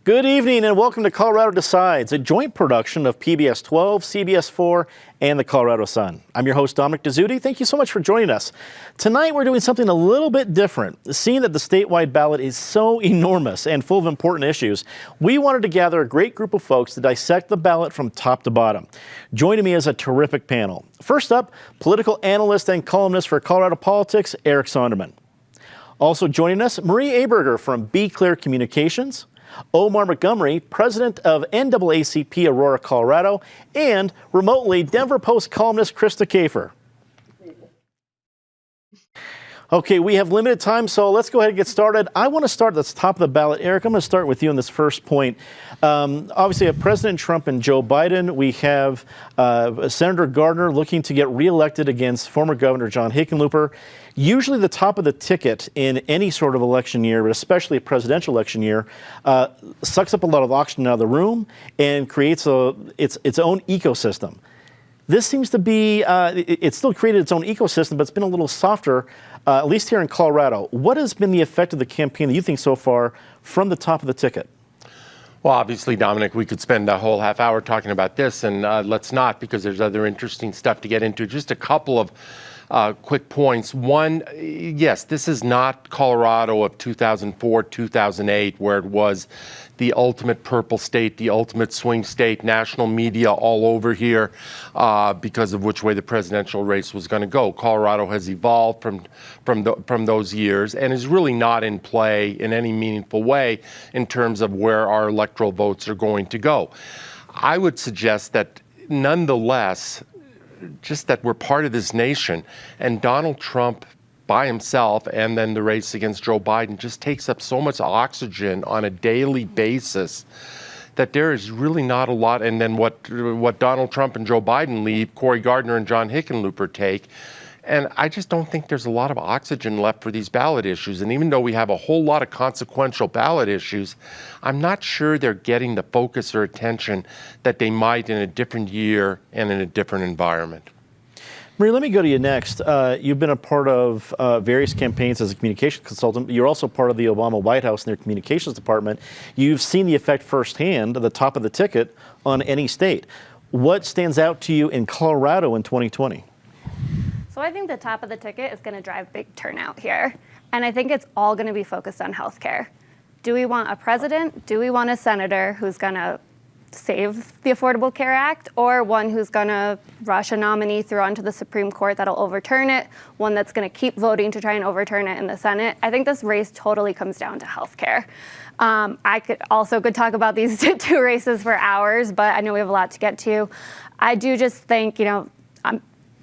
Good evening and welcome to Colorado Decides, a joint production of PBS 12, CBS 4, and the Colorado Sun. I'm your host, Dominic Dezzutti. Thank you so much for joining us. Tonight we're doing something a little bit different. Seeing that the statewide ballot is so enormous and full of important issues, we wanted to gather a great group of folks to dissect the ballot from top to bottom. Joining me is a terrific panel. First up, political analyst and columnist for Colorado Politics, Eric Sondermann. Also joining us, Marie Aberger from Be Clear Communications, Omar Montgomery, president of NAACP Aurora, Colorado, and remotely Denver Post columnist Krista Kafer. Okay, we have limited time, so let's go ahead and get started. I want to start at the top of the ballot. Eric, I'm going to start with you on this first point. Obviously, President Trump and Joe Biden. We have Senator Gardner looking to get reelected against former Governor John Hickenlooper. Usually the top of the ticket in any sort of election year, but especially a presidential election year, sucks up a lot of oxygen out of the room and creates its own ecosystem. This seems to be, it's still created its own ecosystem, but it's been a little softer, at least here in Colorado. What has been the effect of the campaign that you think so far from the top of the ticket? Well, obviously, Dominic, we could spend a whole half hour talking about this, and let's not, because there's other interesting stuff to get into. Just a couple of quick points. One, yes, this is not Colorado of 2004, 2008, where it was the ultimate purple state, the ultimate swing state, national media all over here because of which way the presidential race was going to go. Colorado has evolved from those years and is really not in play in any meaningful way in terms of where our electoral votes are going to go. I would suggest that nonetheless, just that we're part of this nation, and Donald Trump by himself and then the race against Joe Biden just takes up so much oxygen on a daily basis that there is really not a lot. And then what Donald Trump and Joe Biden leave, Cory Gardner and John Hickenlooper take. And I just don't think there's a lot of oxygen left for these ballot issues. And even though we have a whole lot of consequential ballot issues, I'm not sure they're getting the focus or attention that they might in a different year and in a different environment. Marie, let me go to you next. You've been a part of various campaigns as a communications consultant. You're also part of the Obama White House and their communications department. You've seen the effect firsthand at the top of the ticket on any state. What stands out to you in Colorado in 2020? So I think the top of the ticket is going to drive big turnout here. And I think it's all going to be focused on healthcare. Do we want a president? Do we want a senator who's going to save the Affordable Care Act, or one who's going to rush a nominee through onto the Supreme Court that'll overturn it, one that's going to keep voting to try and overturn it in the Senate? I think this race totally comes down to healthcare. I could talk about these two races for hours, but I know we have a lot to get to. I do just think,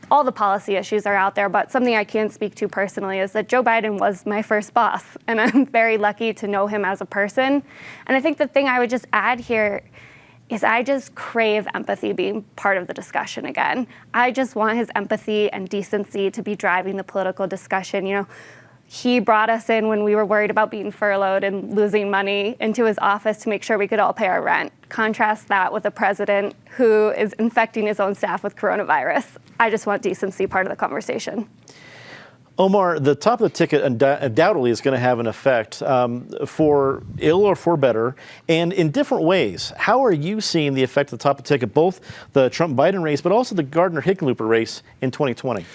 all the policy issues are out there, but something I can speak to personally is that Joe Biden was my first boss, and I'm very lucky to know him as a person. And I think the thing I would just add here is I just crave empathy being part of the discussion again. I just want his empathy and decency to be driving the political discussion. He brought us in when we were worried about being furloughed and losing money into his office to make sure we could all pay our rent. Contrast that with a president who is infecting his own staff with coronavirus. I just want decency part of the conversation. Omar, the top of the ticket undoubtedly is going to have an effect for ill or for better, and in different ways. How are you seeing the effect of the top of the ticket, both the Trump-Biden race, but also the Gardner-Hickenlooper race in 2020?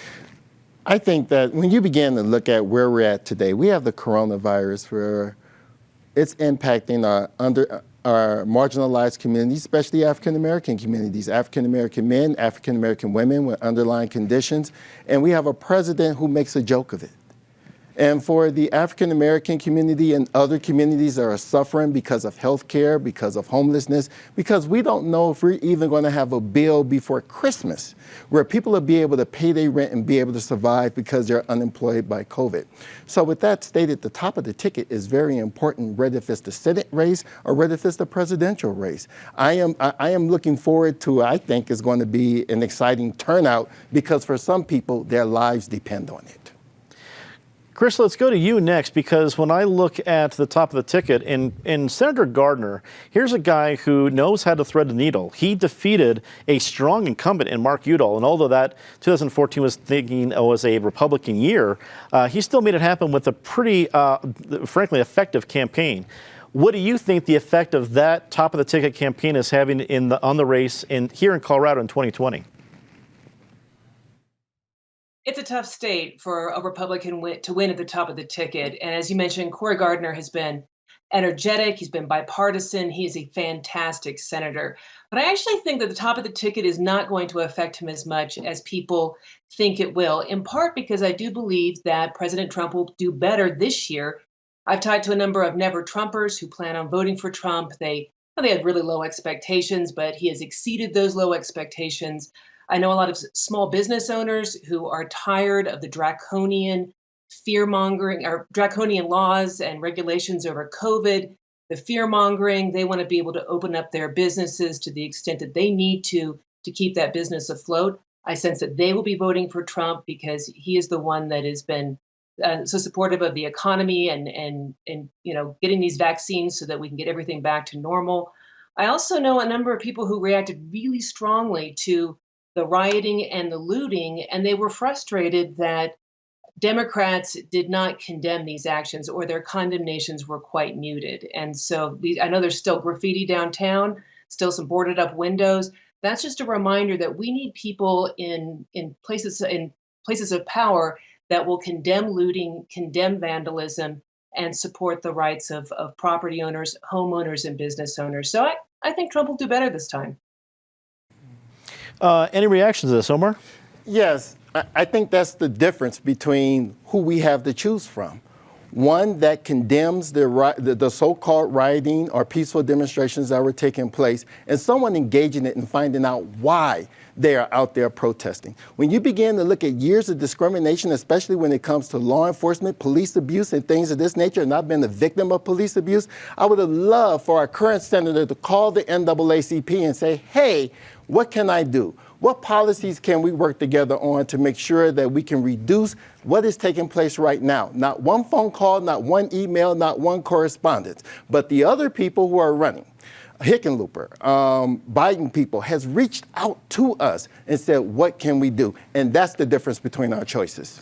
I think that when you begin to look at where we're at today, we have the coronavirus where it's impacting our marginalized communities, especially African-American communities, African-American men, African-American women with underlying conditions, and we have a president who makes a joke of it. And for the African-American community and other communities that are suffering because of health care, because of homelessness, because we don't know if we're even going to have a bill before Christmas where people will be able to pay their rent and be able to survive because they're unemployed by COVID. So with that stated, the top of the ticket is very important, whether if it's the Senate race or whether if it's the presidential race. I am looking forward to, I think, is going to be an exciting turnout because for some people, their lives depend on it. Chris, let's go to you next, because when I look at the top of the ticket in Senator Gardner, here's a guy who knows how to thread the needle. He defeated a strong incumbent in Mark Udall, and although that 2014 was a Republican year, he still made it happen with a pretty, frankly, effective campaign. What do you think the effect of that top of the ticket campaign is having on the race here in Colorado in 2020? It's a tough state for a Republican to win at the top of the ticket. And as you mentioned, Cory Gardner has been energetic. He's been bipartisan. He is a fantastic senator. But I actually think that the top of the ticket is not going to affect him as much as people think it will, in part because I do believe that President Trump will do better this year. I've talked to a number of never Trumpers who plan on voting for Trump. They had really low expectations, but he has exceeded those low expectations. I know a lot of small business owners who are tired of the draconian fear-mongering or draconian laws and regulations over COVID, the fear-mongering. They want to be able to open up their businesses to the extent that they need to keep that business afloat. I sense that they will be voting for Trump because he is the one that has been so supportive of the economy and getting these vaccines so that we can get everything back to normal. I also know a number of people who reacted really strongly to the rioting and the looting, and they were frustrated that Democrats did not condemn these actions, or their condemnations were quite muted. And so I know there's still graffiti downtown, still some boarded up windows. That's just a reminder that we need people in places of power that will condemn looting, condemn vandalism, and support the rights of property owners, homeowners, and business owners. So I think Trump will do better this time. Any reactions to this, Omar? Yes, I think that's the difference between who we have to choose from. One that condemns the so-called rioting or peaceful demonstrations that were taking place, and someone engaging it and finding out why they are out there protesting. When you begin to look at years of discrimination, especially when it comes to law enforcement, police abuse, and things of this nature, and I've been a victim of police abuse, I would have loved for our current senator to call the NAACP and say, hey, what can I do? What policies can we work together on to make sure that we can reduce what is taking place right now? Not one phone call, not one email, not one correspondence, but the other people who are running. Hickenlooper, Biden people has reached out to us and said, what can we do? And that's the difference between our choices.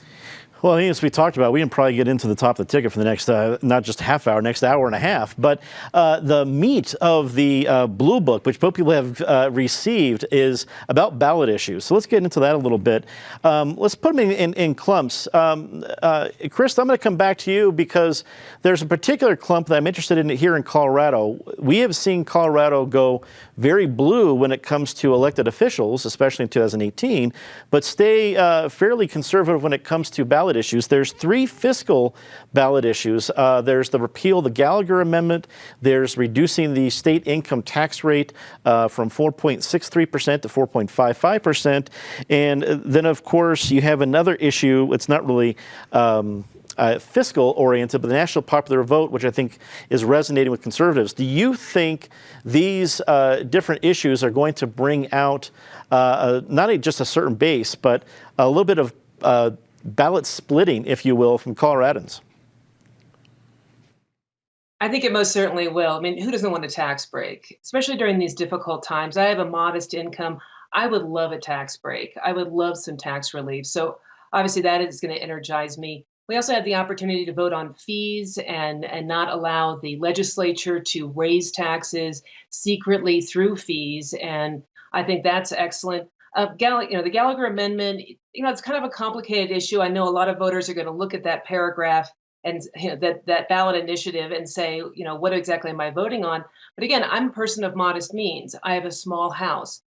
Well, I think as we talked about, we can probably get into the top of the ticket for the next, not just half hour, next hour and a half. But the meat of the Blue Book, which both people have received, is about ballot issues. So let's get into that a little bit. Let's put them in clumps. Chris, I'm going to come back to you because there's a particular clump that I'm interested in here in Colorado. We have seen Colorado go very blue when it comes to elected officials, especially in 2018, but stay fairly conservative when it comes to ballot issues. There's three fiscal ballot issues. There's the repeal of the Gallagher Amendment. There's reducing the state income tax rate from 4.63% to 4.55%. And then, of course, you have another issue. It's not really fiscal oriented, but the national popular vote, which I think is resonating with conservatives. Do you think these different issues are going to bring out not just a certain base, but a little bit of ballot splitting, if you will, from Coloradans? I think it most certainly will. I mean, who doesn't want a tax break, especially during these difficult times? I have a modest income. I would love a tax break. I would love some tax relief. So obviously that is going to energize me. We also had the opportunity to vote on fees and not allow the legislature to raise taxes secretly through fees. And I think that's excellent. The Gallagher Amendment, it's kind of a complicated issue. I know a lot of voters are going to look at that paragraph and that ballot initiative and say, what exactly am I voting on? But again, I'm a person of modest means. I have a small house.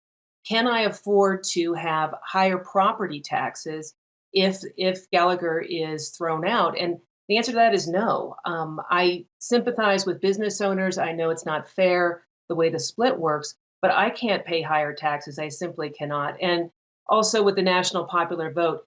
Can I afford to have higher property taxes if Gallagher is thrown out? And the answer to that is no. I sympathize with business owners. I know it's not fair the way the split works, but I can't pay higher taxes. I simply cannot. And also with the national popular vote,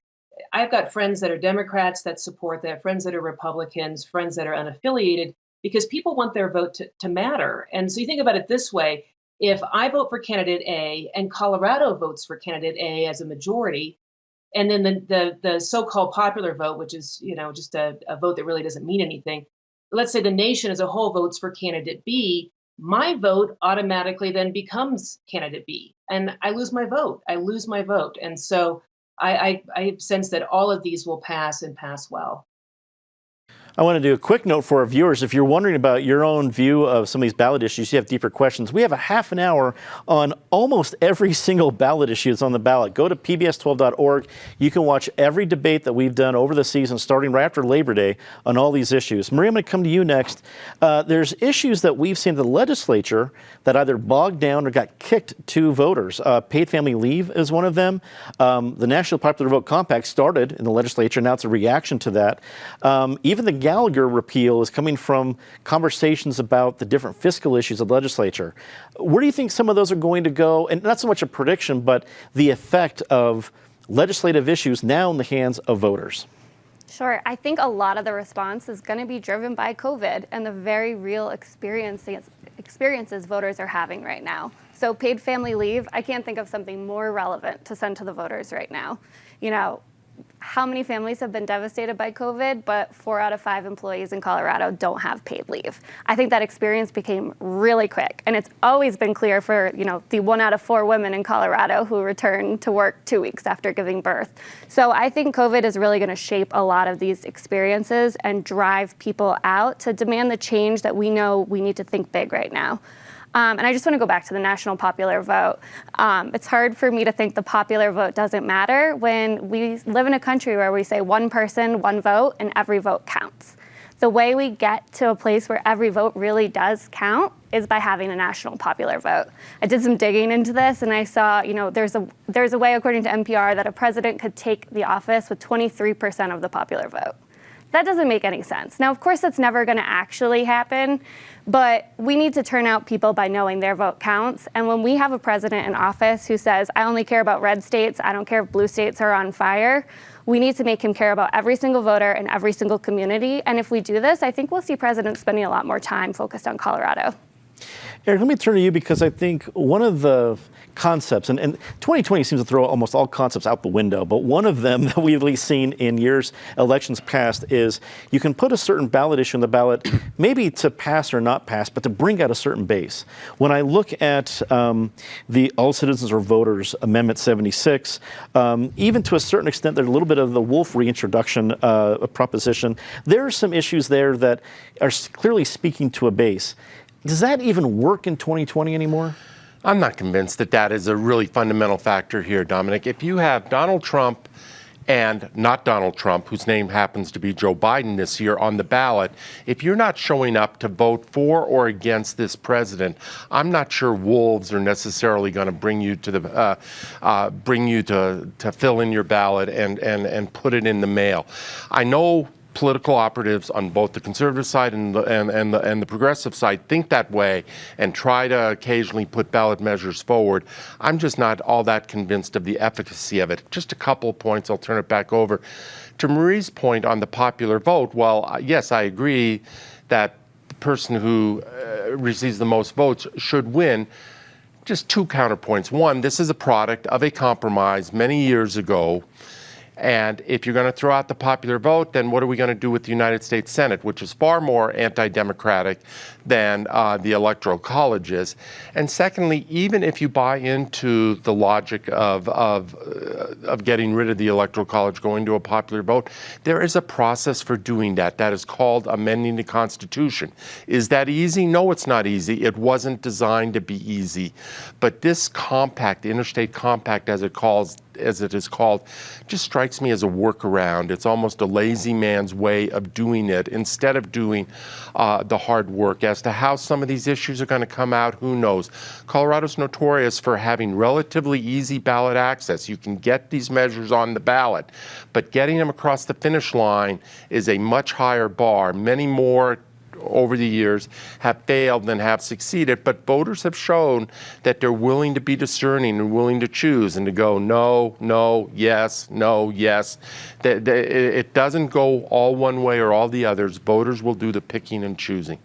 I've got friends that are Democrats that support that, friends that are Republicans, friends that are unaffiliated, because people want their vote to matter. And so you think about it this way. If I vote for candidate A and Colorado votes for candidate A as a majority, And then the so-called popular vote, which is, just a vote that really doesn't mean anything. Let's say the nation as a whole votes for candidate B. My vote automatically then becomes candidate B, and I lose my vote. And so I sense that all of these will pass and pass well. I want to do a quick note for our viewers. If you're wondering about your own view of some of these ballot issues, you have deeper questions, we have a half an hour on almost every single ballot issue that's on the ballot. Go to pbs12.org. You can watch every debate that we've done over the season, starting right after Labor Day, on all these issues. Marie, I'm going to come to you next. There's issues that we've seen in the legislature that either bogged down or got kicked to voters. Paid family leave is one of them. The National Popular Vote Compact started in the legislature. Now it's a reaction to that. Even the Gallagher repeal is coming from conversations about the different fiscal issues of the legislature. Where do you think some of those are going to go? And not so much a prediction, but the effect of legislative issues now in the hands of voters. Sure. I think a lot of the response is going to be driven by COVID and the very real experiences voters are having right now. So paid family leave, I can't think of something more relevant to send to the voters right now. How many families have been devastated by COVID, but 4 out of 5 employees in Colorado don't have paid leave. I think that experience became really quick. And it's always been clear for, the 1 out of 4 women in Colorado who return to work 2 weeks after giving birth. So I think COVID is really going to shape a lot of these experiences and drive people out to demand the change that we know we need to think big right now. And I just want to go back to the national popular vote. It's hard for me to think the popular vote doesn't matter when we live in a country where we say one person, one vote, and every vote counts. The way we get to a place where every vote really does count is by having a national popular vote. I did some digging into this, and I saw, there's a way, according to NPR, that a president could take the office with 23% of the popular vote. That doesn't make any sense. Now, of course, that's never going to actually happen, but we need to turn out people by knowing their vote counts. And when we have a president in office who says, I only care about red states, I don't care if blue states are on fire, we need to make him care about every single voter and every single community. And if we do this, I think we'll see presidents spending a lot more time focused on Colorado. Eric, let me turn to you because I think one of the concepts, and 2020 seems to throw almost all concepts out the window, but one of them that we've at least seen in years, elections past, is you can put a certain ballot issue in the ballot, maybe to pass or not pass, but to bring out a certain base. When I look at the All Citizens or Voters Amendment 76, even to a certain extent, there's a little bit of the Wolf reintroduction proposition. There are some issues there that are clearly speaking to a base. Does that even work in 2020 anymore? I'm not convinced that is a really fundamental factor here, Dominic. If you have Donald Trump and not Donald Trump, whose name happens to be Joe Biden this year, on the ballot, if you're not showing up to vote for or against this president, I'm not sure wolves are necessarily going to bring you to to fill in your ballot and put it in the mail. I know political operatives on both the conservative side and the progressive side think that way and try to occasionally put ballot measures forward. I'm just not all that convinced of the efficacy of it. Just a couple of points, I'll turn it back over. To Marie's point on the popular vote, well, yes, I agree that the person who receives the most votes should win. Just 2 counterpoints. One, this is a product of a compromise many years ago. And if you're going to throw out the popular vote, then what are we going to do with the United States Senate, which is far more anti-democratic than the Electoral College is? And secondly, even if you buy into the logic of getting rid of the Electoral College, going to a popular vote, there is a process for doing that. That is called amending the Constitution. Is that easy? No, it's not easy. It wasn't designed to be easy. But this compact, the interstate compact, as it is called, just strikes me as a workaround. It's almost a lazy man's way of doing it instead of doing the hard work. As to how some of these issues are going to come out, who knows? Colorado's notorious for having relatively easy ballot access. You can get these measures on the ballot, but getting them across the finish line is a much higher bar. Many more over the years have failed than have succeeded, but voters have shown that they're willing to be discerning and willing to choose and to go no, no, yes, no, yes. It doesn't go all one way or all the others. Voters will do the picking and choosing.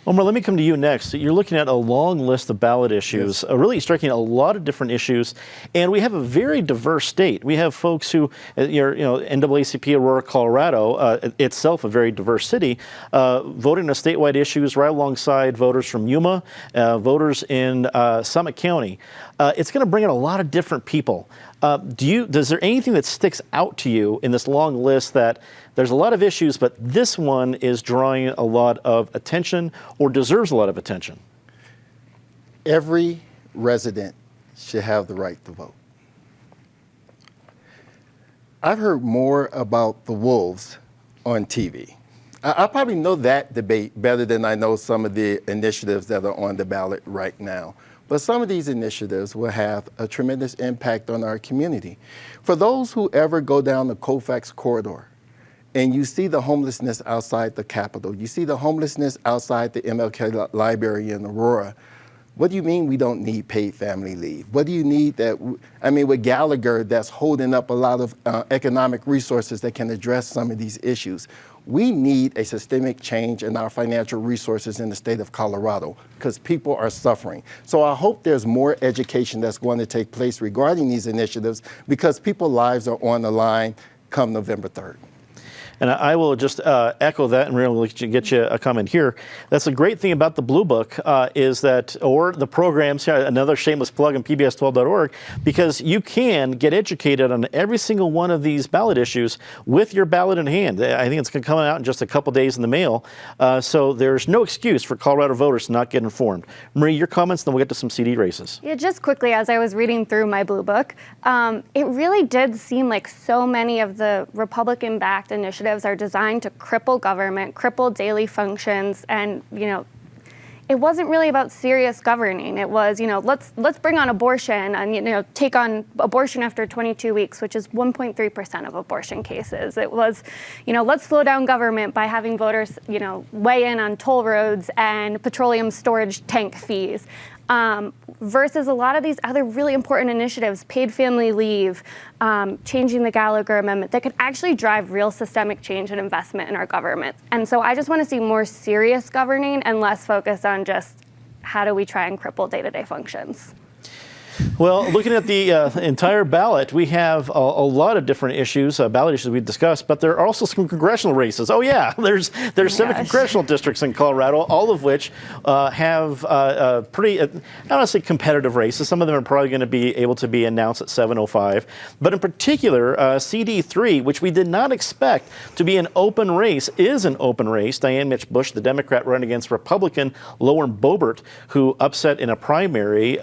Omar, let me come to you next. You're looking at a long list of ballot issues, really striking a lot of different issues, and we have a very diverse state. We have folks who, NAACP Aurora, Colorado, itself a very diverse city, voting on statewide issues right alongside voters from Yuma, voters in Summit County. It's going to bring in a lot of different people. Is there anything that sticks out to you in this long list that there's a lot of issues, but this one is drawing a lot of attention or deserves a lot of attention? Every resident should have the right to vote. I've heard more about the wolves on TV. I probably know that debate better than I know some of the initiatives that are on the ballot right now. But some of these initiatives will have a tremendous impact on our community. For those who ever go down the Colfax corridor and you see the homelessness outside the Capitol, you see the homelessness outside the MLK Library in Aurora, what do you mean we don't need paid family leave? What do you need with Gallagher that's holding up a lot of economic resources that can address some of these issues? We need a systemic change in our financial resources in the state of Colorado because people are suffering. So I hope there's more education that's going to take place regarding these initiatives because people's lives are on the line come November 3rd. And I will just echo that and really get you a comment here. That's the great thing about the Blue Book is that, or the programs, another shameless plug on pbs12.org, because you can get educated on every single one of these ballot issues with your ballot in hand. I think it's going to come out in just a couple days in the mail. So there's no excuse for Colorado voters to not get informed. Marie, your comments, then we'll get to some CD races. Yeah, just quickly, as I was reading through my Blue Book, it really did seem like so many of the Republican-backed initiatives are designed to cripple government, cripple daily functions, and it wasn't really about serious governing. It was, let's bring on abortion and take on abortion after 22 weeks, which is 1.3% of abortion cases. It was, let's slow down government by having voters, weigh in on toll roads and petroleum storage tank fees. Versus a lot of these other really important initiatives, paid family leave, changing the Gallagher Amendment, that could actually drive real systemic change and investment in our government. And so I just want to see more serious governing and less focus on just how do we try and cripple day-to-day functions. Well, looking at the entire ballot, we have a lot of different issues, ballot issues we've discussed, but there are also some congressional races. Oh yeah, there's 7 congressional districts in Colorado, all of which have pretty, I don't want to say competitive races. Some of them are probably going to be able to be announced at 7:05. But in particular, CD3, which we did not expect to be an open race, is an open race. Diane Mitch Bush, the Democrat, running against Republican Lauren Boebert, who upset in a primary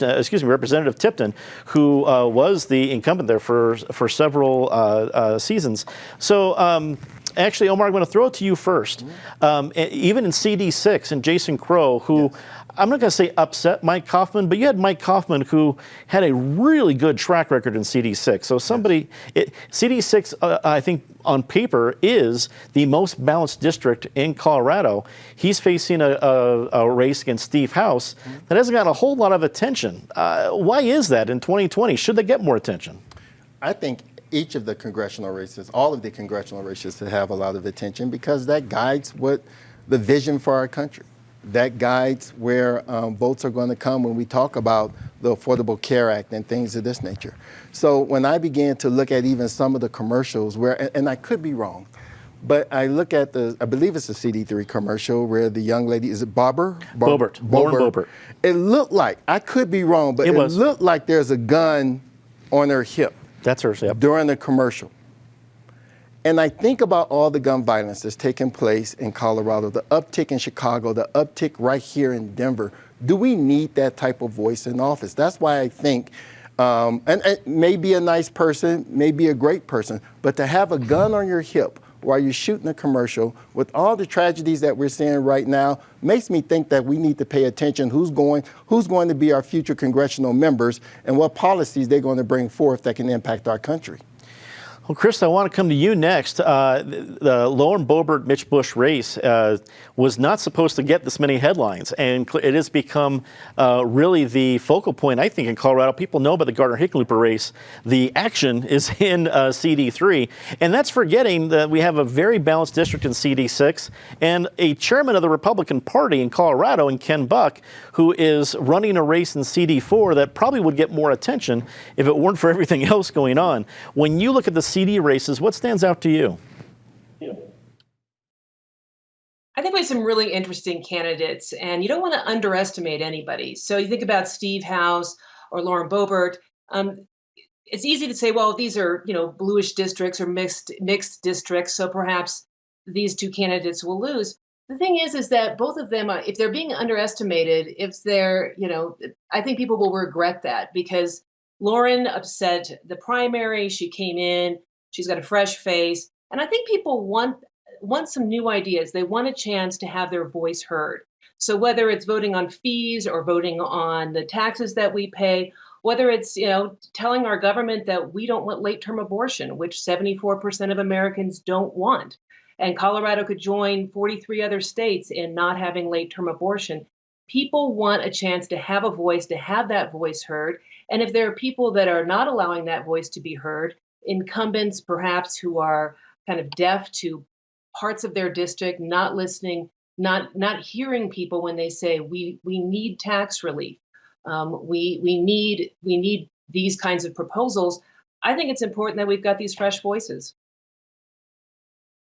Representative Tipton, who was the incumbent there for several seasons. So actually, Omar, I'm going to throw it to you first. Even in CD6 and Jason Crow, who I'm not going to say upset Mike Kaufman, but you had Mike Kaufman who had a really good track record in CD6. So CD6, I think on paper, is the most balanced district in Colorado. He's facing a race against Steve House that hasn't gotten a whole lot of attention. Why is that in 2020? Should they get more attention? I think each of the congressional races, all of the congressional races, should have a lot of attention because that guides what the vision for our country. That guides where votes are going to come when we talk about the Affordable Care Act and things of this nature. So when I began to look at even some of the commercials where, and I could be wrong, but I look at I believe it's a CD3 commercial where the young lady, is it Boebert? Lauren Boebert. It looked like, I could be wrong, but it looked like there's a gun on her hip. That's hers, yep. During the commercial. And I think about all the gun violence that's taking place in Colorado, the uptick in Chicago, the uptick right here in Denver. Do we need that type of voice in office? That's why I think, and maybe a nice person, maybe a great person, but to have a gun on your hip while you're shooting a commercial with all the tragedies that we're seeing right now makes me think that we need to pay attention who's going to be our future congressional members and what policies they're going to bring forth that can impact our country. Well, Krista, I want to come to you next. The Lauren Boebert-Mitch Bush race was not supposed to get this many headlines, and it has become really the focal point, I think, in Colorado. People know about the Gardner-Hickenlooper race. The action is in CD3, and that's forgetting that we have a very balanced district in CD6 and a chairman of the Republican Party in Colorado, in Ken Buck, who is running a race in CD4 that probably would get more attention if it weren't for everything else going on. When you look at the CD races, what stands out to you? I think we have some really interesting candidates, and you don't want to underestimate anybody. So you think about Steve House or Lauren Boebert. It's easy to say, well, these are bluish districts or mixed districts, so perhaps these two candidates will lose. The thing is that both of them, if they're being underestimated, I think people will regret that, because Lauren upset the primary. She came in. She's got a fresh face. And I think people want some new ideas. They want a chance to have their voice heard. So whether it's voting on fees or voting on the taxes that we pay, whether it's telling our government that we don't want late-term abortion, which 74% of Americans don't want. And Colorado could join 43 other states in not having late-term abortion. People want a chance to have a voice, to have that voice heard. And if there are people that are not allowing that voice to be heard, incumbents perhaps who are kind of deaf to parts of their district, not listening, not hearing people when they say we need tax relief, we need these kinds of proposals. I think it's important that we've got these fresh voices.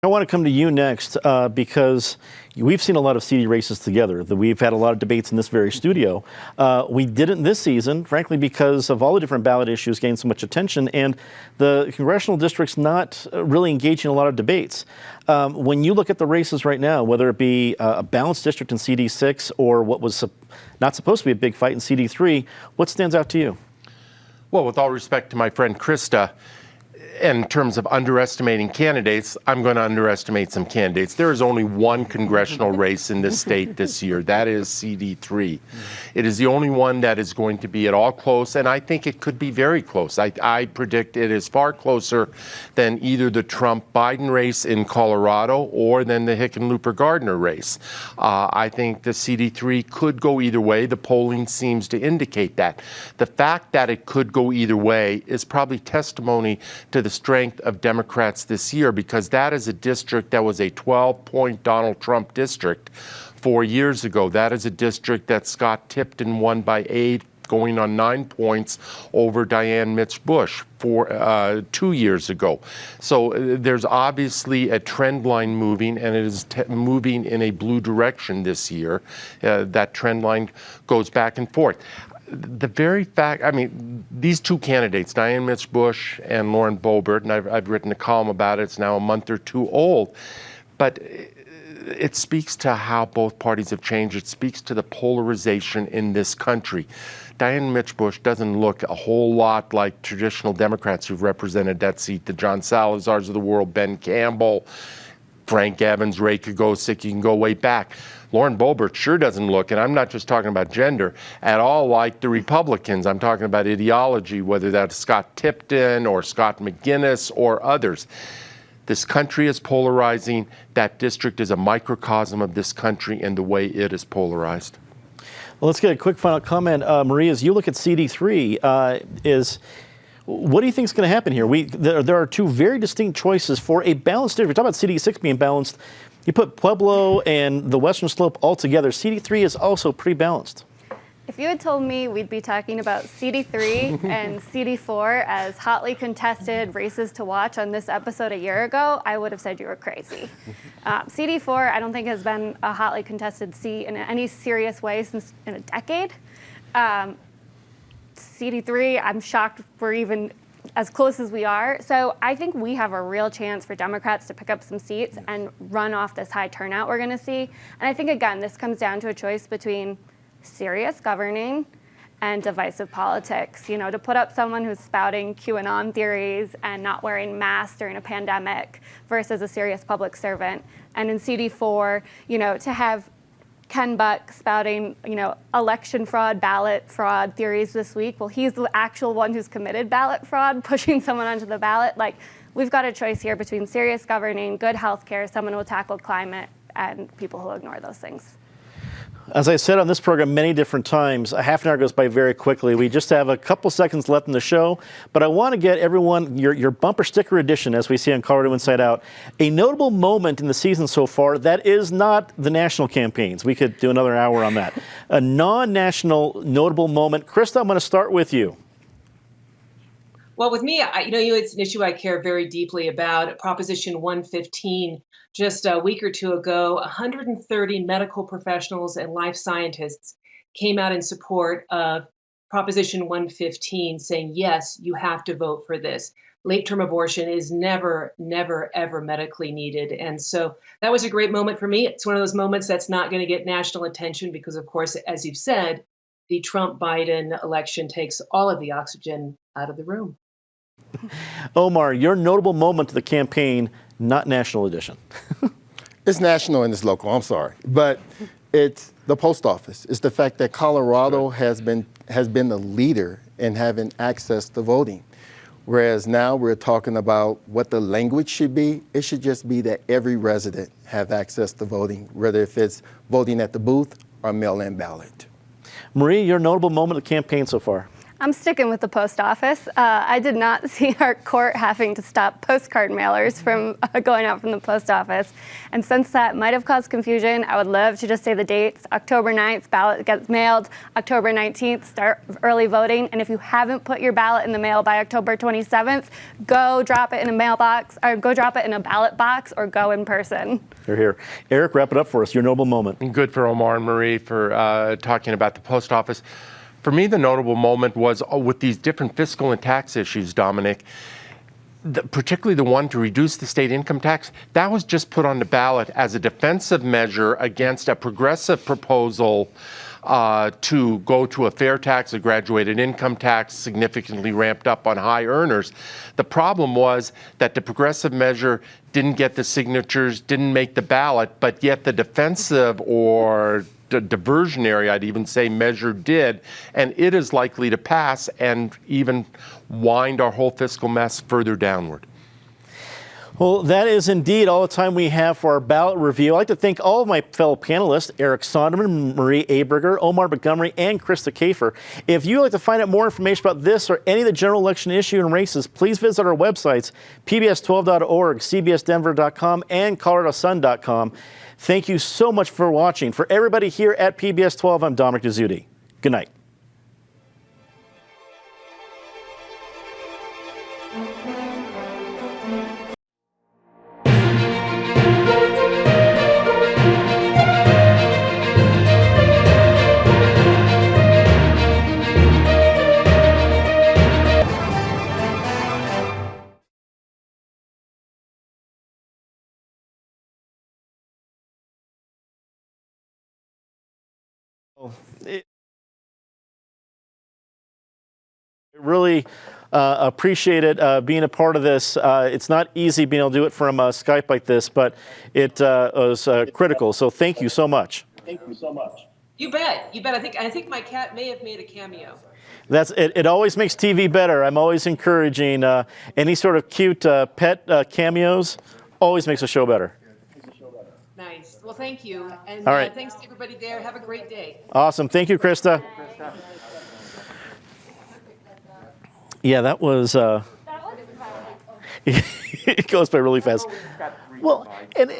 I want to come to you next because we've seen a lot of CD races together. We've had a lot of debates in this very studio. We didn't this season, frankly, because of all the different ballot issues gained so much attention, and the congressional district's not really engaging in a lot of debates. When you look at the races right now, whether it be a balanced district in CD6 or what was not supposed to be a big fight in CD3, what stands out to you? Well, with all respect to my friend Krista, in terms of underestimating candidates, I'm going to underestimate some candidates. There is only one congressional race in this state this year. That is CD3. It is the only one that is going to be at all close, and I think it could be very close. I predict it is far closer than either the Trump-Biden race in Colorado or than the Hickenlooper-Gardner race. I think the CD3 could go either way. The polling seems to indicate that. The fact that it could go either way is probably testimony to the strength of Democrats this year, because that is a district that was a 12-point Donald Trump district 4 years ago. That is a district that Scott Tipton won by 8, going on 9 points over Diane Mitch Bush 2 years ago. So there's obviously a trend line moving, and it is moving in a blue direction this year. That trend line goes back and forth. The very fact, these two candidates, Diane Mitch Bush and Lauren Boebert, and I've written a column about it, it's now a month or two old, but it speaks to how both parties have changed. It speaks to the polarization in this country. Diane Mitch Bush doesn't look a whole lot like traditional Democrats who've represented that seat, the John Salazars of the world, Ben Campbell, Frank Evans, Ray Kagosick, you can go way back. Lauren Boebert sure doesn't look, and I'm not just talking about gender, at all like the Republicans. I'm talking about ideology, whether that's Scott Tipton or Scott McGinnis or others. This country is polarizing. That district is a microcosm of this country and the way it is polarized. Well, let's get a quick final comment. Marie, as you look at CD3, what do you think is going to happen here? There are two very distinct choices for a balanced district. We're talking about CD6 being balanced. You put Pueblo and the Western Slope all together. CD3 is also pretty balanced. If you had told me we'd be talking about CD3 and CD4 as hotly contested races to watch on this episode a year ago, I would have said you were crazy. CD4, I don't think has been a hotly contested seat in any serious way since in a decade. CD3, I'm shocked we're even as close as we are. So I think we have a real chance for Democrats to pick up some seats and run off this high turnout we're going to see. And I think, again, this comes down to a choice between serious governing and divisive politics. To put up someone who's spouting QAnon theories and not wearing masks during a pandemic versus a serious public servant. And in CD4, to have Ken Buck spouting, election fraud, ballot fraud theories this week. Well, he's the actual one who's committed ballot fraud, pushing someone onto the ballot. we've got a choice here between serious governing, good health care, someone who will tackle climate, and people who ignore those things. As I said on this program many different times, a half an hour goes by very quickly. We just have a couple seconds left in the show, but I want to get everyone your bumper sticker edition, as we see on Colorado Inside Out. A notable moment in the season so far that is not the national campaigns. We could do another hour on that. A non-national notable moment. Krista, I'm going to start with you. Well, with me, it's an issue I care very deeply about. Proposition 115. Just a week or two ago, 130 medical professionals and life scientists came out in support of Proposition 115, saying, yes, you have to vote for this. Late-term abortion is never, never, ever medically needed. And so that was a great moment for me. It's one of those moments that's not going to get national attention because, of course, as you've said, the Trump-Biden election takes all of the oxygen out of the room. Omar, your notable moment of the campaign, not national edition. It's national and it's local, I'm sorry. But it's the post office. It's the fact that Colorado has been the leader in having access to voting. Whereas now we're talking about what the language should be. It should just be that every resident have access to voting, whether if it's voting at the booth or mail-in ballot. Marie, your notable moment of the campaign so far. I'm sticking with the post office. I did not see our court having to stop postcard mailers from going out from the post office. And since that might have caused confusion, I would love to just say the dates. October 9th, ballot gets mailed. October 19th, start early voting. And if you haven't put your ballot in the mail by October 27th, go drop it in a mailbox, or go drop it in a ballot box, or go in person. You're here. Eric, wrap it up for us. Your notable moment. Good for Omar and Marie for talking about the post office. For me, the notable moment was with these different fiscal and tax issues, Dominic, particularly the one to reduce the state income tax. That was just put on the ballot as a defensive measure against a progressive proposal to go to a fair tax, a graduated income tax, significantly ramped up on high earners. The problem was that the progressive measure didn't get the signatures, didn't make the ballot, but yet the defensive or diversionary, I'd even say, measure did, and it is likely to pass and even wind our whole fiscal mess further downward. Well, that is indeed all the time we have for our ballot review. I'd like to thank all of my fellow panelists, Eric Sondermann, Marie Aberger, Omar Montgomery, and Krista Kafer. If you'd like to find out more information about this or any of the general election issue and races, please visit our websites, pbs12.org, cbsdenver.com, and coloradosun.com. Thank you so much for watching. For everybody here at PBS 12, I'm Dominic Dezzutti. Good night. Really appreciated being a part of this. It's not easy being able to do it from Skype like this, but it was critical. So thank you so much. Thank you so much. You bet. You bet. I think my cat may have made a cameo. That's it. It always makes TV better. I'm always encouraging any sort of cute pet cameos. Always makes a show better. Nice. Well, thank you. And all right. Thanks to everybody there. Have a great day. Awesome. Thank you, Krista. Yeah, that was. It goes by really fast. Well, and